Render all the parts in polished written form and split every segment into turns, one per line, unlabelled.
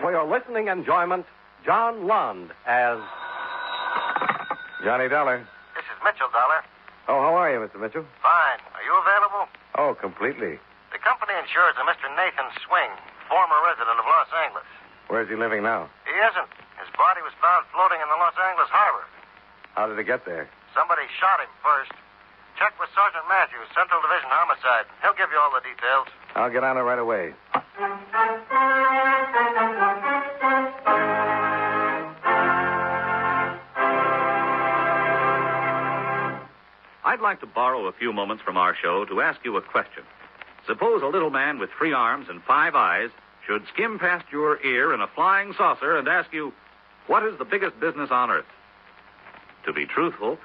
for your listening enjoyment, John Lund as...
Johnny Dollar.
This is Mitchell Dollar.
Oh, how are you, Mr. Mitchell?
Fine. Are you available?
Oh, completely.
The company insures a Mr. Nathan Swing, former resident of Los Angeles.
Where's he living now?
He isn't. His body was found floating in the Los Angeles harbor.
How did it get there?
Somebody shot him first. Check with Sergeant Matthews, Central Division Homicide. He'll give you all the details.
I'll get on it right away.
I'd like to borrow a few moments from our show to ask you a question. Suppose a little man with 3 arms and 5 eyes should skim past your ear in a flying saucer and ask you, what is the biggest business on earth? To be truthful,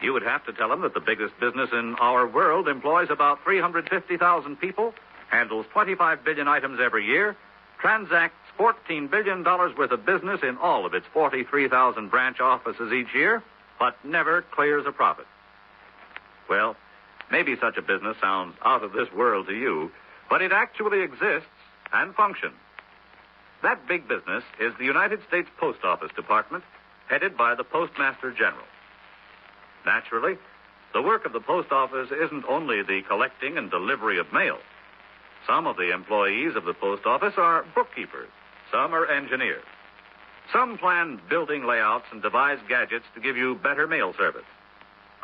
you would have to tell him that the biggest business in our world employs about 350,000 people, handles 25 billion items every year, transacts $14 billion worth of business in all of its 43,000 branch offices each year, but never clears a profit. Well, maybe such a business sounds out of this world to you, but it actually exists and functions. That big business is the United States Post Office Department, headed by the Postmaster General. Naturally, the work of the post office isn't only the collecting and delivery of mail. Some of the employees of the post office are bookkeepers. Some are engineers. Some plan building layouts and devise gadgets to give you better mail service.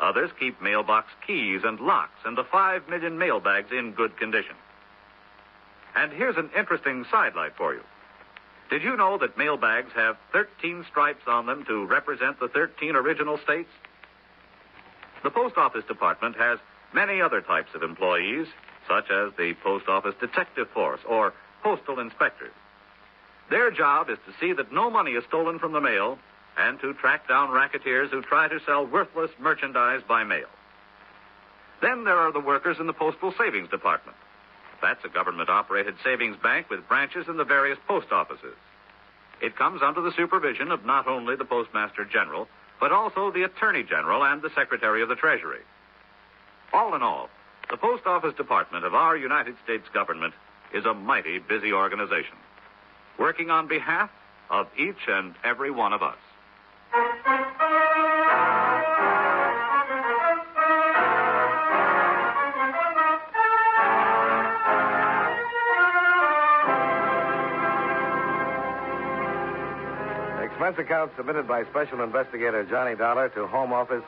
Others keep mailbox keys and locks and the 5 million mail bags in good condition. And here's an interesting sidelight for you. Did you know that mail bags have 13 stripes on them to represent the 13 original states? The Post Office Department has many other types of employees, such as the Post Office Detective Force or postal inspectors. Their job is to see that no money is stolen from the mail and to track down racketeers who try to sell worthless merchandise by mail. Then there are the workers in the Postal Savings Department. That's a government-operated savings bank with branches in the various post offices. It comes under the supervision of not only the Postmaster General, but also the Attorney General and the Secretary of the Treasury. All in all, the Post Office Department of our United States government is a mighty busy organization, working on behalf of each and every one of us.
Expense account submitted by Special Investigator Johnny Dollar to Home Office,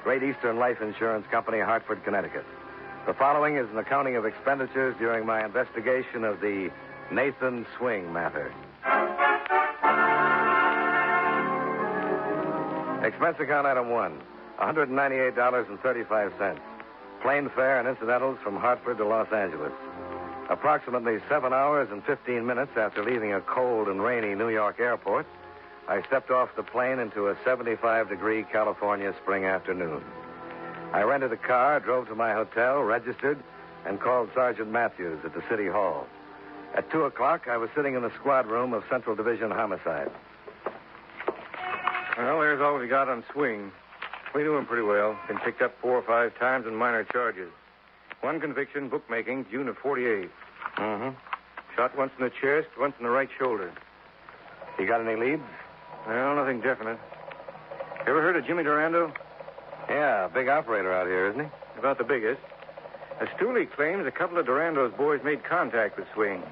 Great Eastern Life Insurance Company, Hartford, Connecticut. The following is an accounting of expenditures during my investigation of the Nathan Swing matter. Expense account item 1, $198.35. Plane fare and incidentals from Hartford to Los Angeles. Approximately 7 hours and 15 minutes after leaving a cold and rainy New York airport, I stepped off the plane into a 75-degree California spring afternoon. I rented a car, drove to my hotel, registered, and called Sergeant Matthews at the City Hall. At 2 o'clock, I was sitting in the squad room of Central Division Homicide.
Well, there's all we got on Swing. We knew him pretty well. Been picked up 4 or 5 times in minor charges. 1 conviction, bookmaking, June of 48. Shot once in the chest, once in the right shoulder.
You got any leads?
Well, nothing definite. Ever heard of Jimmy Durando?
Yeah, big operator out here, isn't he?
About the biggest. Stooley claims a couple of Durando's boys made contact with Swing.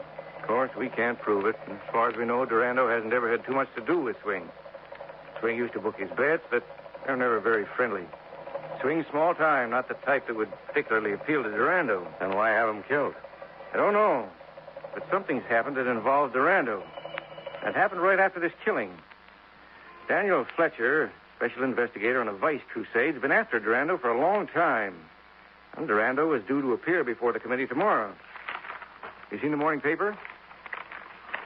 Of course, we can't prove it. As far as we know, Durando hasn't ever had too much to do with Swing. Swing used to book his bets, but they were never very friendly. Swing's small time, not the type that would particularly appeal to Durando.
Then why have him killed?
I don't know. But something's happened that involves Durando. It happened right after this killing. Daniel Fletcher, special investigator on a vice crusade, has been after Durando for a long time. And Durando is due to appear before the committee tomorrow. You seen the morning paper?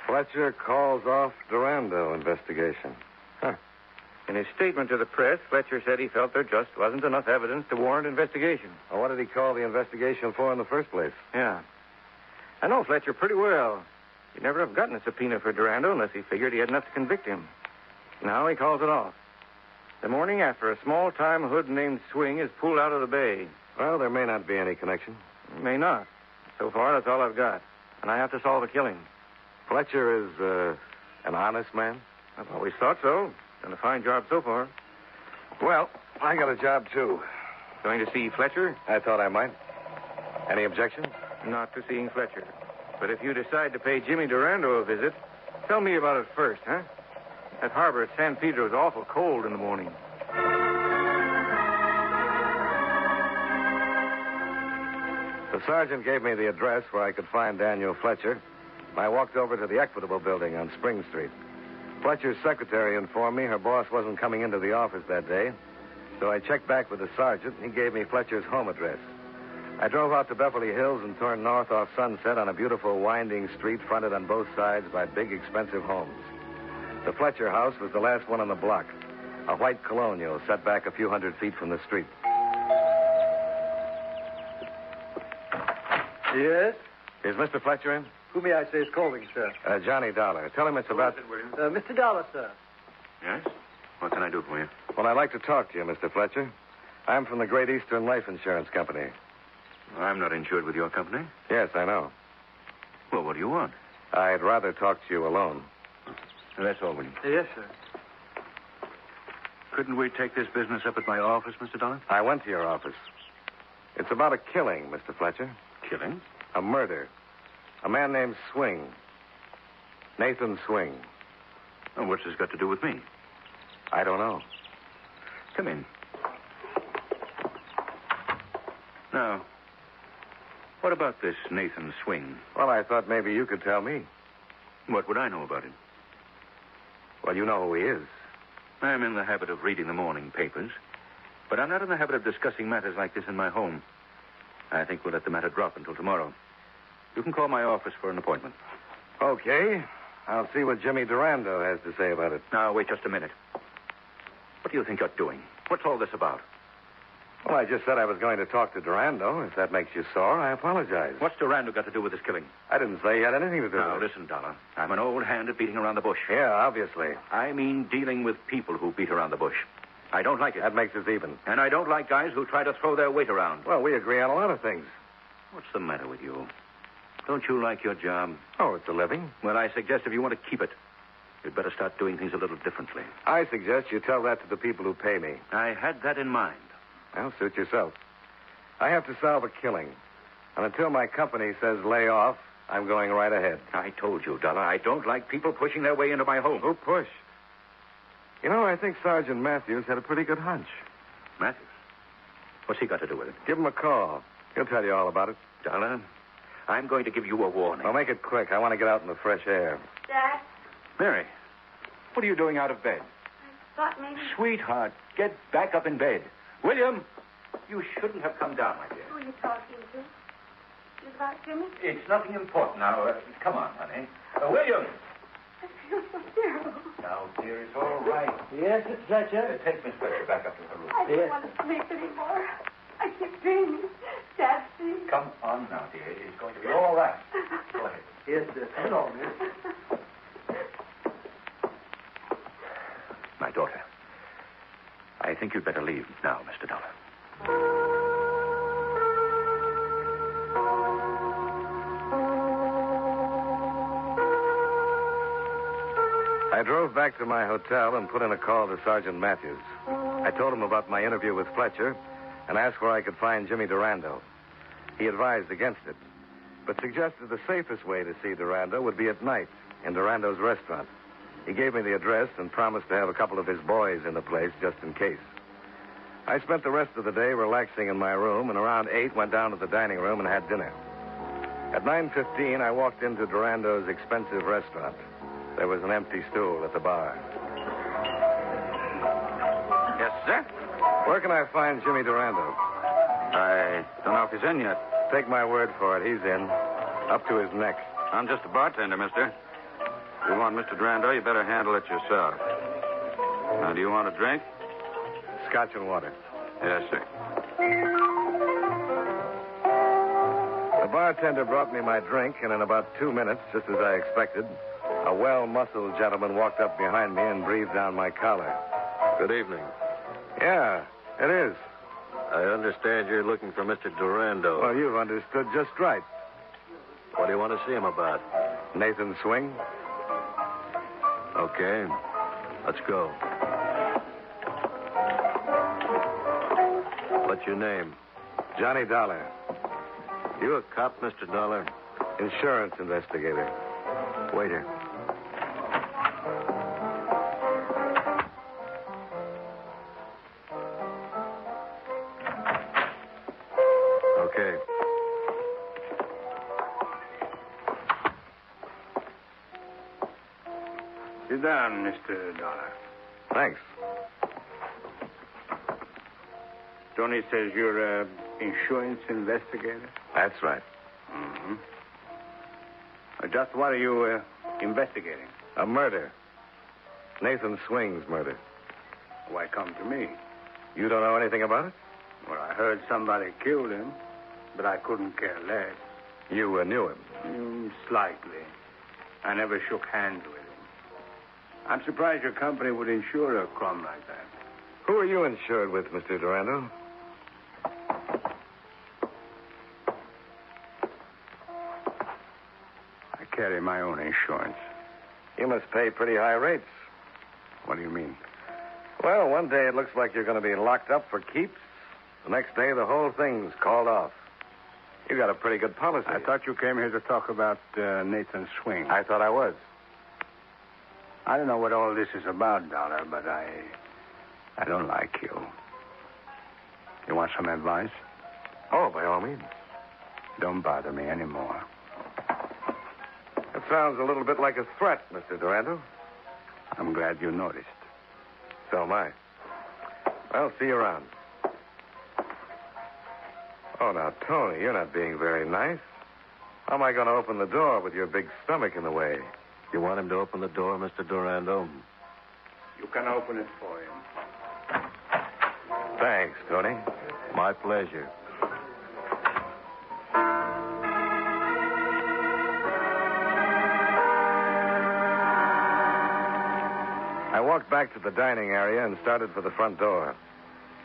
Fletcher calls off Durando investigation.
In his statement to the press, Fletcher said he felt there just wasn't enough evidence to warrant investigation.
Well, what did he call the investigation for in the first place?
Yeah. I know Fletcher pretty well. He'd never have gotten a subpoena for Durando unless he figured he had enough to convict him. Now he calls it off. The morning after, a small-time hood named Swing is pulled out of the bay.
Well, there may not be any connection.
May not. So far, that's all I've got. And I have to solve a killing.
Fletcher is An honest man?
I've always thought so. Done a fine job so far.
Well, I got a job, too.
Going to see Fletcher?
I thought I might. Any objections?
Not to seeing Fletcher. But if you decide to pay Jimmy Durando a visit, tell me about it first, huh? That harbor at San Pedro is awful cold in the morning.
The sergeant gave me the address where I could find Daniel Fletcher. I walked over to the Equitable Building on Spring Street. Fletcher's secretary informed me her boss wasn't coming into the office that day, so I checked back with the sergeant, and he gave me Fletcher's home address. I drove out to Beverly Hills and turned north off Sunset on a beautiful winding street fronted on both sides by big, expensive homes. The Fletcher house was the last one on the block, a white colonial set back a few hundred feet from the street.
Yes?
Is Mr. Fletcher in?
Who may I say is calling, sir?
Johnny Dollar. Tell him it's about...
Mr. Dollar, sir.
Yes? What can I do for you?
Well, I'd like to talk to you, Mr. Fletcher. I'm from the Great Eastern Life Insurance Company.
I'm not insured with your company.
Yes, I know.
Well, what do you want?
I'd rather talk to you alone.
That's all, William.
Yes, sir.
Couldn't we take this business up at my office, Mr. Dollar?
I went to your office. It's about a killing, Mr. Fletcher.
Killing?
A murder. A man named Swing. Nathan Swing.
Oh, what's this got to do with me?
I don't know.
Come in. Now, what about this Nathan Swing?
Well, I thought maybe you could tell me.
What would I know about him?
Well, you know who he is.
I'm in the habit of reading the morning papers, but I'm not in the habit of discussing matters like this in my home. I think we'll let the matter drop until tomorrow. You can call my office for an appointment.
Okay. I'll see what Jimmy Durando has to say about it.
Now, wait just a minute. What do you think you're doing? What's all this about?
Well, I just said I was going to talk to Durando. If that makes you sore, I apologize.
What's Durando got to do with this killing?
I didn't say he had anything to do
Now,
with it.
listen, Dollar. I'm an old hand at beating around the bush.
Yeah, obviously.
I mean dealing with people who beat around the bush. I don't like it.
That makes us even.
And I don't like guys who try to throw their weight around.
Well, we agree on a lot of things.
What's the matter with you? Don't you like your job?
Oh, it's a living.
Well, I suggest if you want to keep it, you'd better start doing things a little differently.
I suggest you tell that to the people who pay me.
I had that in mind.
Well, suit yourself. I have to solve a killing. And until my company says lay off, I'm going right ahead.
I told you, Dollar, I don't like people pushing their way into my home.
Who push? You know, I think Sergeant Matthews had a pretty good hunch.
Matthews? What's he got to do with it?
Give him a call. He'll tell you all about it.
Dollar, I'm going to give you a warning.
Well, make it quick. I want to get out in the fresh air.
Dad,
Mary, what are you doing out of bed?
I thought maybe...
Sweetheart, get back up in bed. William, you shouldn't have come down, my dear.
Who are you talking to? Is it about Jimmy?
It's nothing important now. Come on, honey. William!
I feel so terrible.
Now, dear, it's all right.
Yes, it's Fletcher.
Take Miss Fletcher back up to her room.
I don't want to sleep anymore. I keep dreaming. Dad, please.
Come on now, dear. It's going to be all right. Go ahead.
Yes, sir. Come on, miss.
My daughter, I think you'd better leave now, Mr. Dollar.
I drove back to my hotel and put in a call to Sergeant Matthews. I told him about my interview with Fletcher and asked where I could find Jimmy Durando. He advised against it, but suggested the safest way to see Durando would be at night in Durando's restaurant. He gave me the address and promised to have a couple of his boys in the place just in case. I spent the rest of the day relaxing in my room, and around 8 went down to the dining room and had dinner. At 9:15, I walked into Durando's expensive restaurant. There was an empty stool at the bar.
Yes, sir?
Where can I find Jimmy Durando?
I don't know if he's in yet.
Take my word for it, he's in. Up to his neck.
I'm just a bartender, mister. If you want Mr. Durando, you better handle it yourself. Now, do you want a drink?
Scotch and water.
Yes, sir.
The bartender brought me my drink, and in about 2 minutes, just as I expected, a well-muscled gentleman walked up behind me and breathed down my collar.
Good evening.
Yeah, it is.
I understand you're looking for Mr. Durando.
Well, you've understood just right.
What do you want to see him about?
Nathan Swing?
Okay. Let's go. What's your name?
Johnny Dollar.
You a cop, Mr. Dollar?
Insurance investigator.
Waiter. Okay.
Sit down, Mr. Dollar.
Thanks.
Tony says you're an insurance investigator?
That's right.
Mm-hmm. Just what are you investigating?
A murder. Nathan Swing's murder.
Why come to me?
You don't know anything about it?
Well, I heard somebody killed him, but I couldn't care less.
You knew him?
Slightly. I never shook hands with him. I'm surprised your company would insure a crime like that.
Who are you insured with, Mr. Durando?
I carry my own insurance.
You must pay pretty high rates.
What do you mean?
Well, one day it looks like you're going to be locked up for keeps. The next day, the whole thing's called off. You got a pretty good policy.
I thought you came here to talk about Nathan Swing.
I thought I was.
I don't know what all this is about, Dollar, but I don't like you. You want some advice?
Oh, by all means.
Don't bother me anymore.
That sounds a little bit like a threat, Mr. Durando.
I'm glad you noticed.
So am I. Well, see you around. Oh, now, Tony, you're not being very nice. How am I going to open the door with your big stomach in the way?
You want him to open the door, Mr. Durando?
You can open it for him.
Thanks, Tony.
My pleasure.
I walked back to the dining area and started for the front door.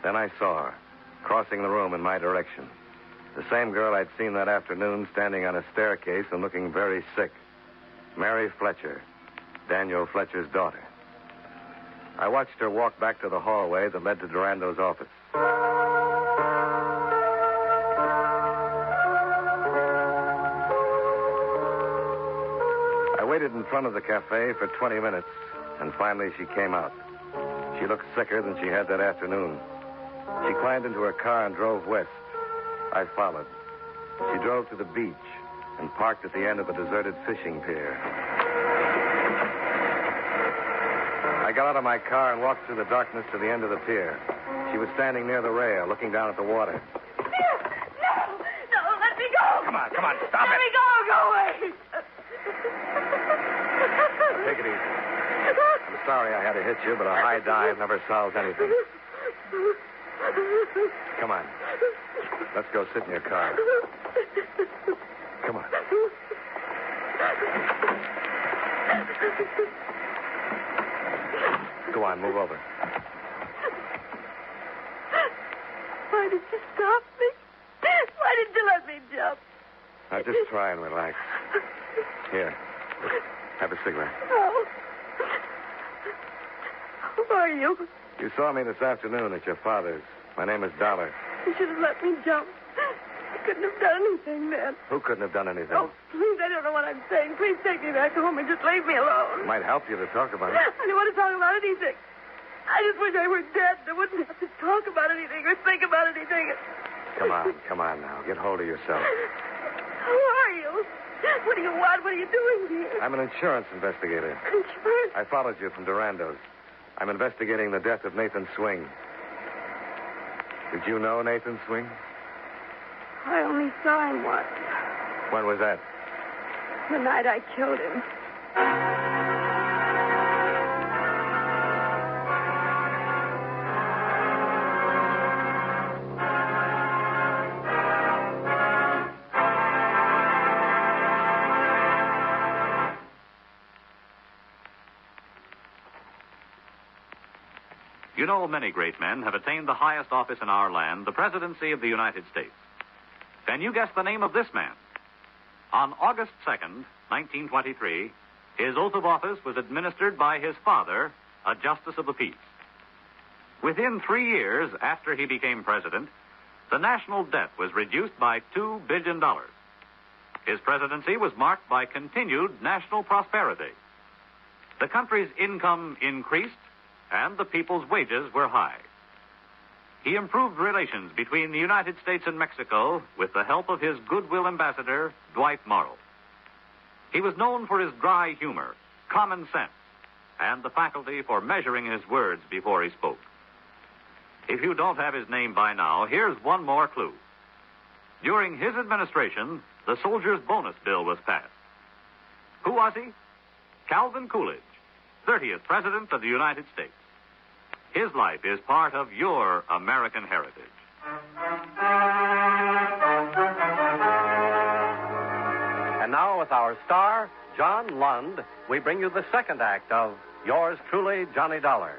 Then I saw her, crossing the room in my direction. The same girl I'd seen that afternoon standing on a staircase and looking very sick. Mary Fletcher, Daniel Fletcher's daughter. I watched her walk back to the hallway that led to Durando's office. I waited in front of the cafe for 20 minutes, and finally she came out. She looked sicker than she had that afternoon. She climbed into her car and drove west. I followed. She drove to the beach and parked at the end of a deserted fishing pier. I got out of my car and walked through the darkness to the end of the pier. She was standing near the rail, looking down at the water.
No, let me go.
Come on, stop
Let
it.
me go away.
Now, take it easy. I'm sorry I had to hit you, but a high dive never solves anything. Come on. Let's go sit in your car. Come on. Go on, move over.
Why did you stop me? Why did you let me jump?
Now, just try and relax. Here. Have a cigarette.
Oh. Who are you?
You saw me this afternoon at your father's. My name is Dollar.
You should have let me jump. I couldn't have done anything then.
Who couldn't have done anything?
Oh, please, I don't know what I'm saying. Please take me back home and just leave me alone.
It might help you to talk about it.
I don't want to talk about anything. I just wish I were dead. I wouldn't have to talk about anything or think about anything.
Come on now. Get hold of yourself.
Who are you? What do you want? What are you doing here?
I'm an insurance investigator.
Insurance?
I followed you from Durando's. I'm investigating the death of Nathan Swing. Did you know Nathan Swing?
I only saw him once.
When was that?
The night I killed him.
You know, many great men have attained the highest office in our land, the presidency of the United States. Can you guess the name of this man? On August 2nd, 1923, His oath of office was administered by his father, a justice of the peace. Within 3 years after he became president, the national debt was reduced by $2 billion. His presidency was marked by continued national prosperity. The country's income increased, and the people's wages were high. He improved relations between the United States and Mexico with the help of his goodwill ambassador, Dwight Morrow. He was known for his dry humor, common sense, and the faculty for measuring his words before he spoke. If you don't have his name by now, here's one more clue. During his administration, the Soldiers' Bonus Bill was passed. Who was he? Calvin Coolidge, 30th President of the United States. His life is part of your American heritage.
And now, with our star, John Lund, we bring you the second act of Yours Truly, Johnny Dollar.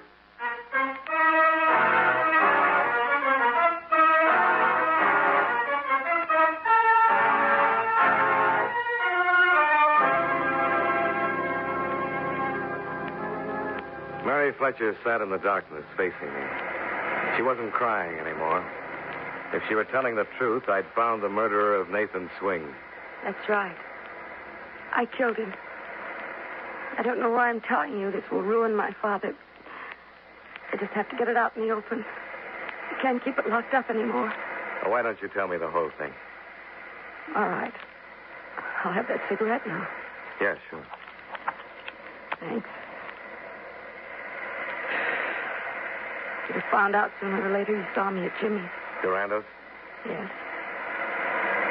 Mary Fletcher sat in the darkness facing me. She wasn't crying anymore. If she were telling the truth, I'd found the murderer of Nathan Swing.
That's right. I killed him. I don't know why I'm telling you. This will ruin my father. I just have to get it out in the open. I can't keep it locked up anymore.
Well, why don't you tell me the whole thing?
All right. I'll have that cigarette now.
Yeah, sure.
Thanks. You'd have found out sooner or later you saw me at Jimmy's.
Durando's?
Yes.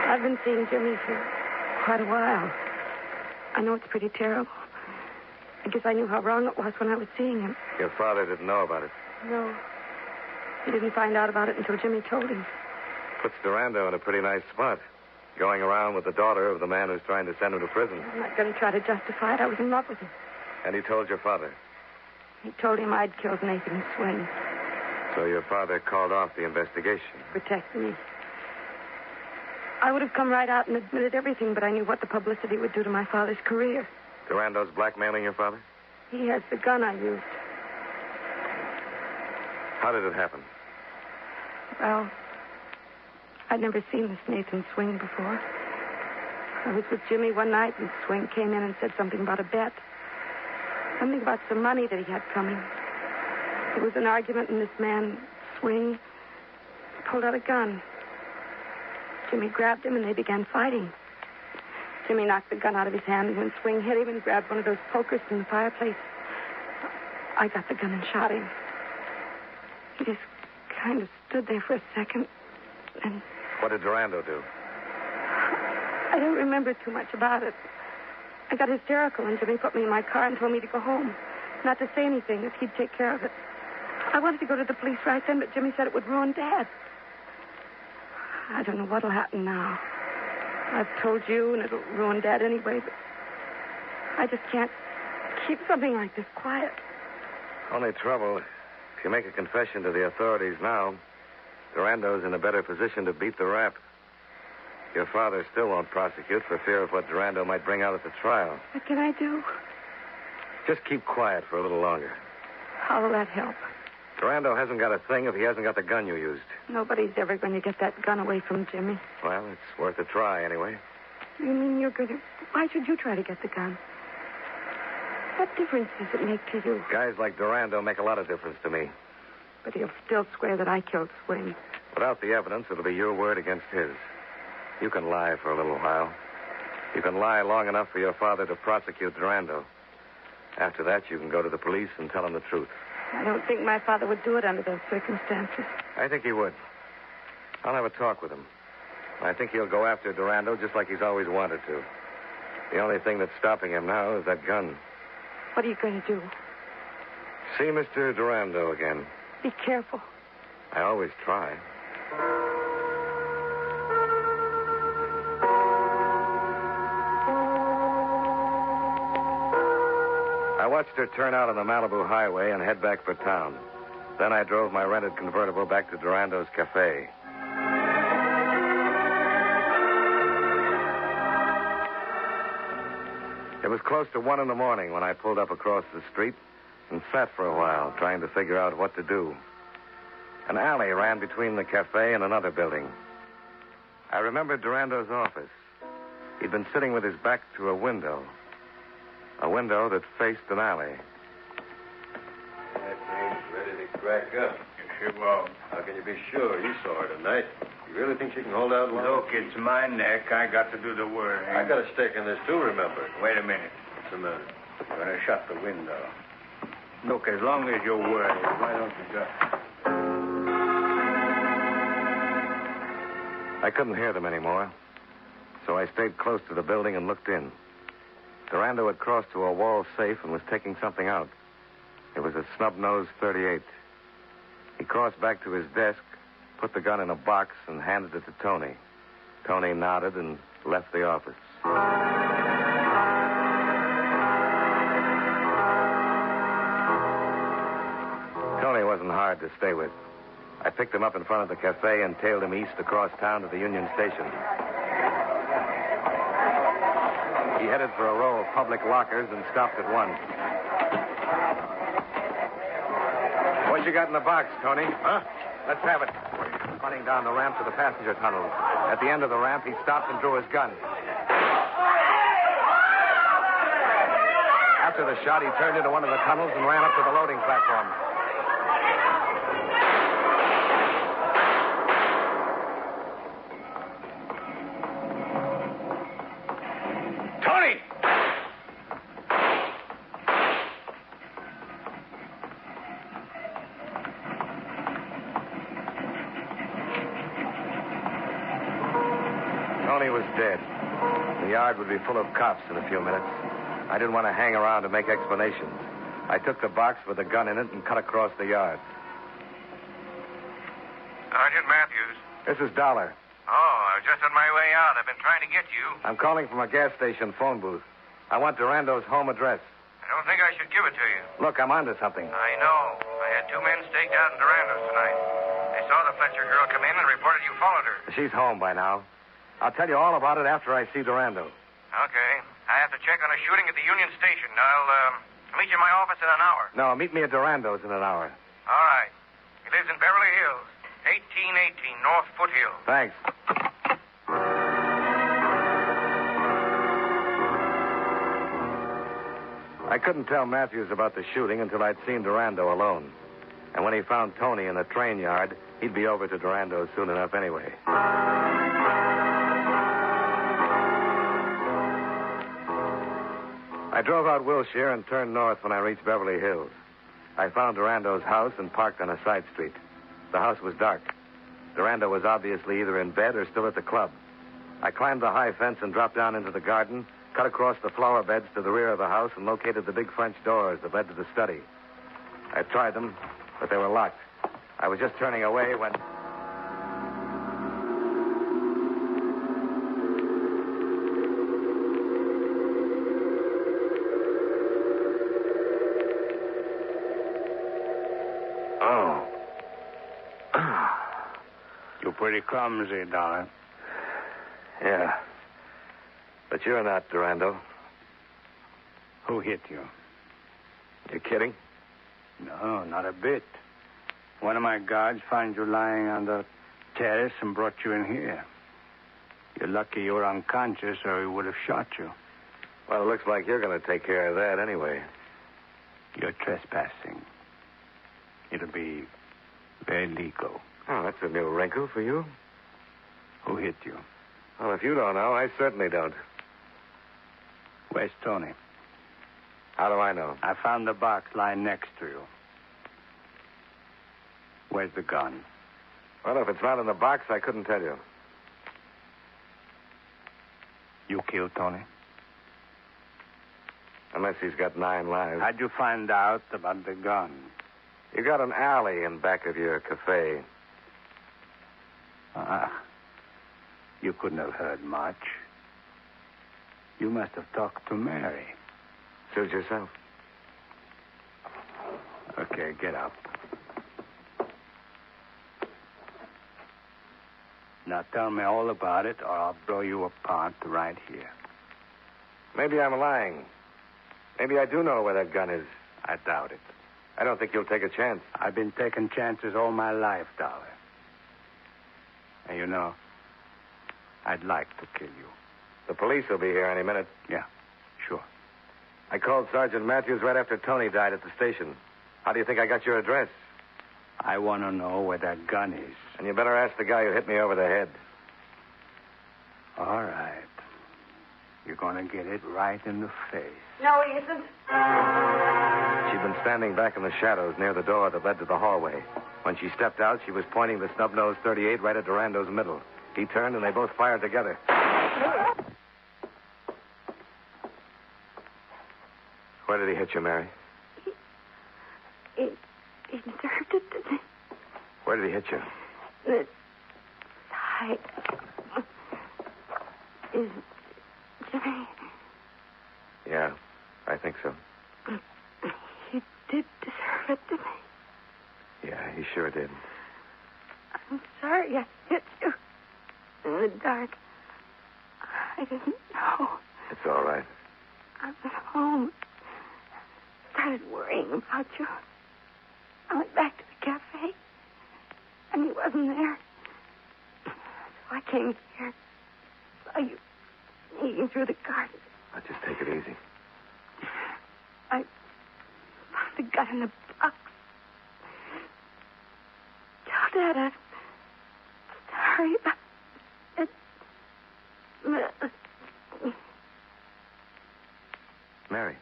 I've been seeing Jimmy for quite a while. I know it's pretty terrible. I guess I knew how wrong it was when I was seeing him.
Your father didn't know about it.
No. He didn't find out about it until Jimmy told him.
Puts Durando in a pretty nice spot. Going around with the daughter of the man who's trying to send him to prison.
I'm not going to try to justify it. I was in love with him.
And he told your father?
He told him I'd killed Nathan Swing.
So your father called off the investigation.
Protect me. I would have come right out and admitted everything, but I knew what the publicity would do to my father's career.
Durando's blackmailing your father?
He has the gun I used.
How did it happen?
Well, I'd never seen this Nathan Swing before. I was with Jimmy one night, and Swing came in and said something about a bet. Something about some money that he had coming. There was an argument, and this man, Swing, pulled out a gun. Jimmy grabbed him, and they began fighting. Jimmy knocked the gun out of his hand, and when Swing hit him and grabbed one of those pokers from the fireplace, I got the gun and shot him. He just kind of stood there for a second, and...
What did Durando do?
I don't remember too much about it. I got hysterical, and Jimmy put me in my car and told me to go home, not to say anything, if he'd take care of it. I wanted to go to the police right then, but Jimmy said it would ruin Dad. I don't know what'll happen now. I've told you, and it'll ruin Dad anyway, but I just can't keep something like this quiet.
Only trouble, if you make a confession to the authorities now, Durando's in a better position to beat the rap. Your father still won't prosecute for fear of what Durando might bring out at the trial.
What can I do?
Just keep quiet for a little longer.
How will that help?
Durando hasn't got a thing if he hasn't got the gun you used.
Nobody's ever going to get that gun away from Jimmy.
Well, it's worth a try anyway.
You mean you're going to... Why should you try to get the gun? What difference does it make to you?
Guys like Durando make a lot of difference to me.
But he'll still swear that I killed Swing.
Without the evidence, it'll be your word against his. You can lie for a little while. You can lie long enough for your father to prosecute Durando. After that, you can go to the police and tell him the truth.
I don't think my father would do it under those circumstances.
I think he would. I'll have a talk with him. I think he'll go after Durando just like he's always wanted to. The only thing that's stopping him now is that gun.
What are you going to do?
See Mr. Durando again.
Be careful.
I always try. I watched her turn out on the Malibu highway and head back for town. Then I drove my rented convertible back to Durando's cafe. It was close to 1 a.m. when I pulled up across the street and sat for a while trying to figure out what to do. An alley ran between the cafe and another building. I remembered Durando's office. He'd been sitting with his back to a window that faced an alley.
That thing's ready to crack up.
It won't.
How can you be sure? You saw her tonight. You really think she can hold out long?
Look, it's my neck. I got to do the work.
I got a stake in this, too, remember.
Wait a minute.
What's the matter?
I'm going to shut the window. Look, as long as you're worried, why don't you just...
I couldn't hear them anymore, so I stayed close to the building and looked in. Durando had crossed to a wall safe and was taking something out. It was a snub-nosed .38. He crossed back to his desk, put the gun in a box, and handed it to Tony. Tony nodded and left the office. Tony wasn't hard to stay with. I picked him up in front of the cafe and tailed him east across town to the Union Station. He headed for a row of public lockers and stopped at one. What you got in the box, Tony?
Huh?
Let's have it. Running down the ramp to the passenger tunnel. At the end of the ramp, he stopped and drew his gun. After the shot, he turned into one of the tunnels and ran up to the loading platform. Tony was dead. The yard would be full of cops in a few minutes. I didn't want to hang around to make explanations. I took the box with the gun in it and cut across the yard.
Sergeant Matthews.
This is Dollar.
Oh, I was just on my way out. I've been trying to get you.
I'm calling from a gas station phone booth. I want Durando's home address.
I don't think I should give it to you.
Look, I'm onto something.
I know. I had 2 men staked out in Durando's tonight. They saw the Fletcher girl come in and reported you followed her.
She's home by now. I'll tell you all about it after I see Durando.
Okay. I have to check on a shooting at the Union Station. I'll meet you in my office in an hour.
No, meet me at Durando's in an hour.
All right. He lives in Beverly Hills, 1818 North Foothill.
Thanks. I couldn't tell Matthews about the shooting until I'd seen Durando alone. And when he found Tony in the train yard, he'd be over to Durando's soon enough anyway. I drove out Wilshire and turned north when I reached Beverly Hills. I found Durando's house and parked on a side street. The house was dark. Durando was obviously either in bed or still at the club. I climbed the high fence and dropped down into the garden, cut across the flower beds to the rear of the house, and located the big French doors that led to the study. I tried them, but they were locked. I was just turning away when...
Oh. You're pretty clumsy, Dollar.
Yeah. But you're not, Durando.
Who hit you?
You kidding?
No, not a bit. One of my guards found you lying on the terrace and brought you in here. You're lucky you were unconscious or he would have shot you.
Well, it looks like you're going to take care of that anyway.
You're trespassing. It'll be very legal.
Oh, that's a new wrinkle for you.
Who hit you?
Well, if you don't know, I certainly don't.
Where's Tony?
How do I know?
I found the box lying next to you. Where's the gun?
Well, if it's not in the box, I couldn't tell you.
You killed Tony?
Unless he's got 9 lives.
How'd you find out about the gun?
You got an alley in back of your cafe.
You couldn't have heard much. You must have talked to Mary.
Suit yourself.
Okay, get up. Now tell me all about it, or I'll blow you apart right here.
Maybe I'm lying. Maybe I do know where that gun is.
I doubt it.
I don't think you'll take a chance.
I've been taking chances all my life, Dollar. And you know, I'd like to kill you.
The police will be here any minute.
Yeah, sure.
I called Sergeant Matthews right after Tony died at the station. How do you think I got your address?
I want to know where that gun is.
And you better ask the guy who hit me over the head.
All right. You're going to get it right in the face.
No, he isn't.
She'd been standing back in the shadows near the door that led to the hallway. When she stepped out, she was pointing the snub-nosed .38 right at Durando's middle. He turned, and they both fired together. Where did he hit you, Mary?
He deserved it, didn't he?
Where did he hit you?
The side. Is Jimmy?
Yeah, I think so.
He did deserve it, didn't he?
Yeah, he sure did.
I'm sorry I hit you in the dark. I didn't know.
It's all right.
I went home. Started worrying about you. I went back to the cafe, and he wasn't there. So I came here. Saw you sneaking through the garden.
Now, just take it easy.
I found the gun in the box. Tell Dad I'm sorry about it.
Mary.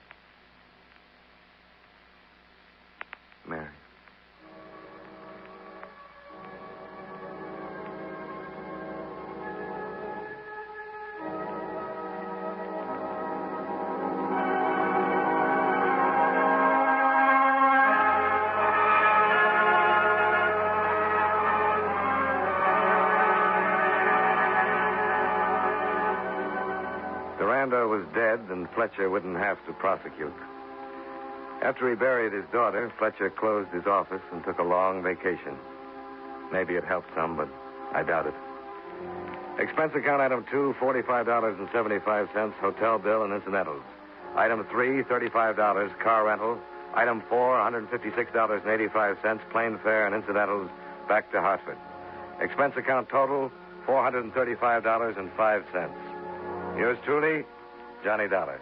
Mary. Durando was dead, and Fletcher wouldn't have to prosecute. After he buried his daughter, Fletcher closed his office and took a long vacation. Maybe it helped some, but I doubt it. Expense account item 2, $45.75, hotel bill and incidentals. Item 3, $35, car rental. Item 4, $156.85, plane fare and incidentals back to Hartford. Expense account total, $435.05. Yours truly, Johnny Dollar.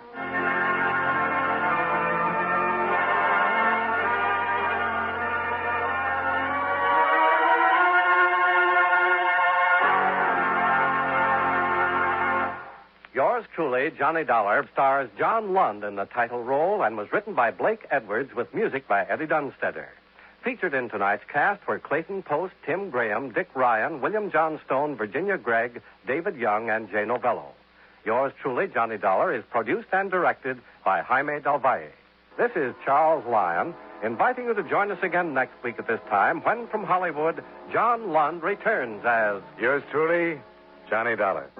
Yours truly, Johnny Dollar, stars John Lund in the title role and was written by Blake Edwards with music by Eddie Dunstetter. Featured in tonight's cast were Clayton Post, Tim Graham, Dick Ryan, William John Stone, Virginia Gregg, David Young, and Jay Novello. Yours truly, Johnny Dollar, is produced and directed by Jaime Del Valle. This is Charles Lyon, inviting you to join us again next week at this time when, from Hollywood, John Lund returns as...
Yours truly, Johnny Dollar.